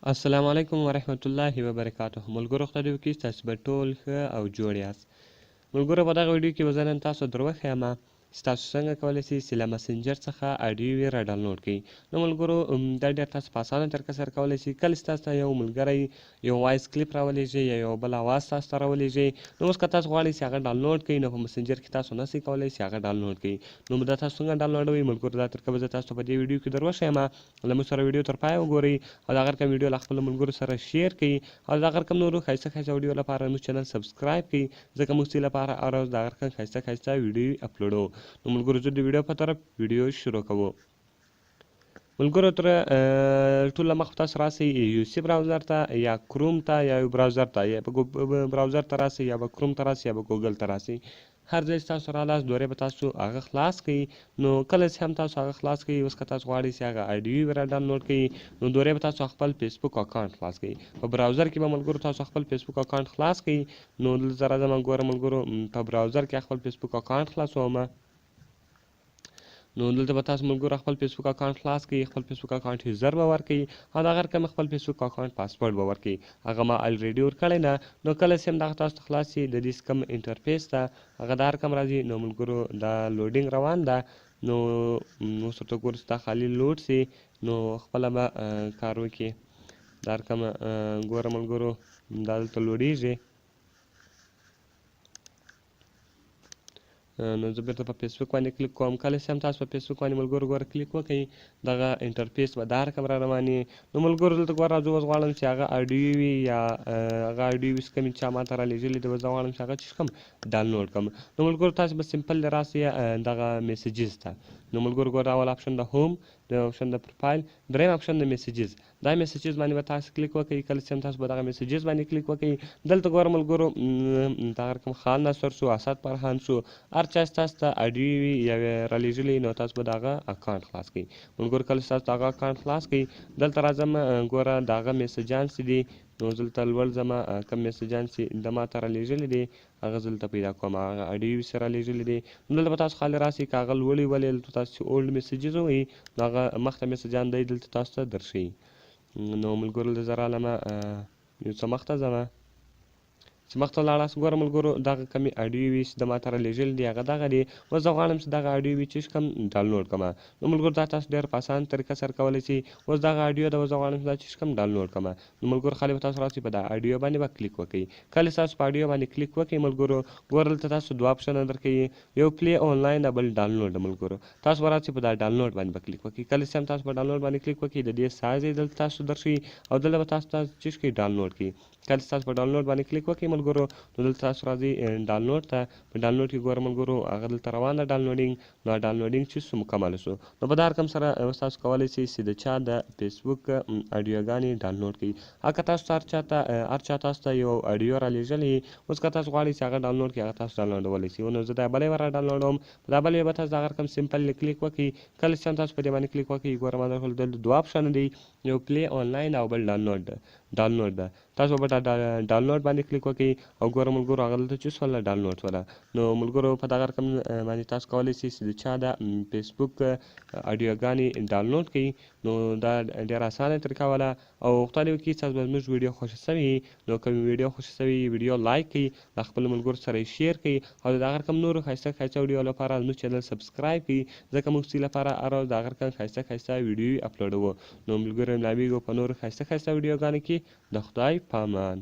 السلام علیکم ورحمت الله وبرکاته. ملګرو خدای دې وکړي تاسو به ټول ښه او جوړ یاست. ملګرو په دغه ویډیو کې به زه نن تاسو دروښیم چې تاسو څنګه کولی شئ چې له مسنجر څخه اډیو را ډاونلوډ کړئ. نو ملګرو دا ډېر تاسو په اسانه طریقه سره کولی شئ. کله چې تاسو ته یو ملګری یو وایس کلیپ راولېږي یا یو بل اواز تاسو ته راولېږي، نو اوس که تاسو غواړئ چې هغه ډاونلوډ کړئ، نو په مسنجر کې تاسو نشئ کولی چې هغه ډاونلوډ کړئ. نو دا تاسو څنګه ډاونلوډوئ ملګرو، دا طریقه به زه تاسو ته په دې ویډیو کې دروښیم. له موږ سره ویډیو تر پایه وګورئ او د هغه رقم ویډیو له خپلو ملګرو سره شیر کړئ او د هغه رقم نورو ښایسته ښایسته ویډیو لپاره زموږ چینل سبسکرایب کړئ، ځکه موږ ستاسو لپاره هر ورځ د هغه رقم ښایسته ښایسته ویډیو اپلوډوو. نو ملګرو زه د ویډیو په طرف ویډیو شروع کوو. ملګرو تر ټول له مخکې تاسو راسئ یوسی براوزر ته یا کروم ته یا یو براوزر ته، یا په براوزر ته راسئ یا به کروم ته راسئ یا به ګوګل ته راسئ. هر ځای چې تاسو رالاست دورې به تاسو هغه خلاص کړئ. نو کله چې هم تاسو هغه خلاص کړئ، اوس که تاسو غواړئ چې هغه اډیو را ډاونلوډ کړئ، نو دورې به تاسو خپل فیسبوک اکاونټ خلاص کړئ. په براوزر کې به ملګرو تاسو خپل فیسبوک اکاونټ خلاص کړئ. نو دلته راځم ګوره ملګرو، په براوزر کې خپل فیسبوک اکاونټ خلاصوم. نو دلته به تاسو ملګرو خپل فیسبوک اکاونټ خلاص کړئ، خپل فیسبوک اکاونټ یوزر به ورکړئ او د هغه رقم خپل فیسبوک اکاونټ پاسورډ به ورکړئ. هغه ما الریډي ورکړی نه. نو کله چې هم دغه تاسو ته خلاص شي، د دې کوم انټرفیس ته هغه دا رقم راځي. نو ملګرو دا لوډینګ روان ده. نو اوس ورته ګورو چې دا خالي لوډ سي، نو خپله به کار وکړي. دا رقم ګوره ملګرو دا دلته لوډیږي. نو زه بېرته په فیسبوک باندې کلیک کوم. کله چې هم تاسو په فیسبوک باندې ملګرو ګوره کلیک وکړئ، دغه انټرفیس به دا رقم را رواني. نو ملګرو دلته ګوره زه اوس غواړم چې هغه اډیو وي یا هغه اډیو وي چې کومې چا ماته رالیږلي دي، زه غواړم چې هغه چې کوم ډاونلوډ کړم. نو ملګرو تاسو به سمپل راسئ دغه میسیجز ته. نو ملګرو ګوره اول اپشن د هوم، دویم اپشن د پروفایل، دریم اپشن د میسیجز. دا میسیجز باندې به تاسو کلیک وکړئ. کله چې هم تاسو به دغه میسیجز باندې کلیک وکړئ، دلته ګوره ملګرو دغه رقم خان ناصر شو، اسد فرهان شو، هر چا چې تاسو ته اډیو وي یا رالیږلي، نو تاسو به د هغه اکاونټ خلاص کړئ. ملګرو کله چې تاسو د هغه اکاونټ خلاص کړئ، دلته راځم ګوره د هغه میسیجان چې دي، نو زه دلته لوړ ځم. کوم میسیجان چې د ماته رالیږلي دي هغه زه دلته پیدا کوم. هغه اډیو چې رالیږلي دي، نو دلته به تاسو خالي راسئ. که هغه لوړ وي ولې دلته تاسو چې اولډ میسیجز ووایي، نو هغه مخته میسیجان دی دلته تاسو ته درښیي. نو ملګرو دلته زه رالمه یو څه مخته ځمه. چې مخته ولاړاست ګوره ملګرو دغه کمې اډیو وي چې د ماته رالیږلي دي هغه دغه دي. اوس زه غواړم چې دغه اډیو وي چې کوم ډاونلوډ کړم. نو ملګرو دا تاسو ډېر په اسانه طریقه سره کولی شئ. اوس دغه اډیو ده، زه غواړم چې دا چې کوم ډاونلوډ کړم. نو ملګرو خالي به تاسو راسئ په دا اډیو باندې به کلیک وکړئ. کله چې تاسو په اډیو باندې کلیک وکړئ ملګرو، ګوره دلته تاسو دوه اپشنه درکوي، یو پلی آنلاین او بل ډاونلوډ. ملګرو تاسو به راسئ په دا ډاونلوډ باندې به کلیک وکړئ. کله چې هم تاسو په ډاونلوډ باندې کلیک وکړئ، د دې سایز یې دلته تاسو درښیي او دلته به تاسو ته چې کوي ډاونلوډ کړئ. کله چې تاسو په ډاونلوډ باندې کلیک وکړئ ملګرو، نو دلته تاسو راځئ ډاونلوډ ته. په ډاونلوډ کې ګوره ملګرو هغه دلته روان ده ډاونلوډینګ. نو ډاونلوډینګ چې سو مکمل شو، نو په دا رقم سره اوس تاسو کولی شئ چې د چا د فیسبوک اډیوګانې ډاونلوډ کړئ. هغه تاسو ته هر چا تاسو ته یو اډیو رالیږلی، اوس که تاسو غواړئ چې هغه ډاونلوډ کړئ، هغه تاسو ډاونلوډولی شئ. نو زه دا بله یې را ډاونلوډوم. په دا بله یې به تاسو دغه رقم سمپل کلیک وکړئ. کله چې هم تاسو په دې باندې کلیک وکړئ، ګوره ما درته ویل دلته دوه اپشنه دي، یو پلی آنلاین او بل ډاونلوډ ده. تاسو به ډاونلوډ باندې کلیک وکړئ او ګوره ملګرو هغه دلته چې شوله ډاونلوډ شوله. نو ملګرو په دغه رقم باندې تاسو کولی شئ چې د چا د فیسبوک اډیوګانې ډاونلوډ کړئ. نو دا ډېره اسانه طریقه وله او خدای دې وکړي تاسو به زموږ ویډیو خوښه سوې وي. نو که مې ویډیو خوښه سوې وي ویډیو لایک کړئ، له خپلو ملګرو سره یې شیر کړئ او د هغه رقم نورو ښایسته ښایسته ویډیو لپاره زموږ چینل سبسکرایب کړئ، ځکه موږ ستاسو لپاره هر ورځ د هغه رقم ښایسته ښایسته ویډیو اپلوډوو. نو ملګرو ملاویږو په نورو ښایسته ښایسته ویډیوګانو کې. د خدای په امان.